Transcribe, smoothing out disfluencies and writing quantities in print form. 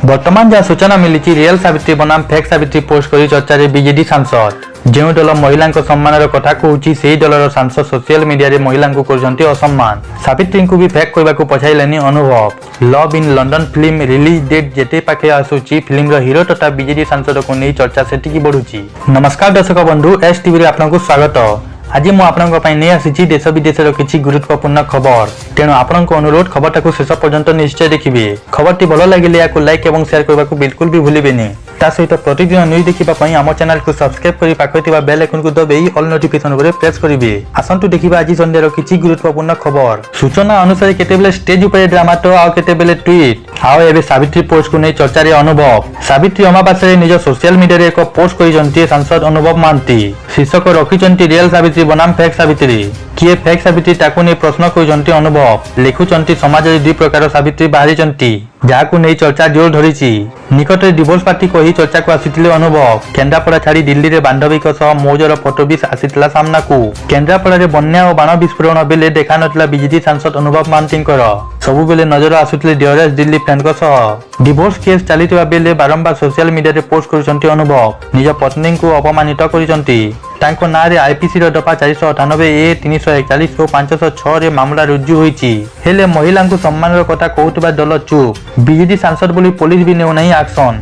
बर्तमान जहाँ सूचना मिली रियल सावित्री बनाम फेक सावित्री पोस्ट कर चर्चा बीजेडी सांसद जो दल महिला सम्मान कथा कहूँ से दलर सांसद सोशल मीडिया रे महिला कर असम्मान सावित्री को भी फेक करने को पछाइलानी अनुभव love in London film release date जेते पाखे आसूची फिल्म हीरो तथा बीजेडी सांसद को नहीं चर्चा से बढ़ुची। नमस्कार दर्शक बंधु एस टीवी आपको स्वागत। आज मुझे नहीं आसी देश विदेश किसी गुरुत्वपूर्ण खबर तेणु आपन अनुरोध खबर को शेष पर्यंत निश्चय देखिए। खबर भल लगे या लाइक और शेयर करने को बिल्कुल भी भूलें। सहित प्रतिदिन न्यूज देखापी आम चैनल को सब्सक्राइब कर पाखे बेल आइकन को दबाई ऑल नोटिफिकेशन प्रेस करेंगे। आसतु देखा आज संध्यार किसी गुरुत्वपूर्ण खबर। सूचना अनुसार केतेबेले स्टेज उपर ड्रामा तो आउ केतेबेले ट्वीट आउ एबे सावित्री पोस्ट को नहीं चर्चा अनुभव। सावित्री अमावास्या निज सोशल मीडिया एक पोस्ट कर सांसद अनुभव महांती शीर्षक रखिंट रियल सावित्री बनाम फेक सावित्री किए फेक सावित्री ताकू नहीं प्रश्न कर अनुभव लिखुंट समाज दुई प्रकार सावित्री बाहरी जहां नहीं चर्चा जोर धरी निकट डिवोर्स पार्टी को चर्चा को आसी अनुभव केन्द्रापड़ा छाड़ी दिल्ली में बांधवी मौजर फोटो भी आसीला सामना को केन्द्रापड़ा में बन्या और बाण विस्फोरण बेले देखा नाला बीजेडी सांसद अनुभव महांती सबु बेले नजर आसुले dearest Delhi friend divorce case चली बेले बारंबार सोशल मीडिया पोस्ट कर अनुभव निज पत्नी को अपमानित कर ना रे आईपीसी दफा 498A 341 और 506 मामला रुजु होईची हेले महिला सम्मान कथा कहूबा दल चुप बीजेडी सांसद बोली पुलिस भी नेउ नहीं एक्शन।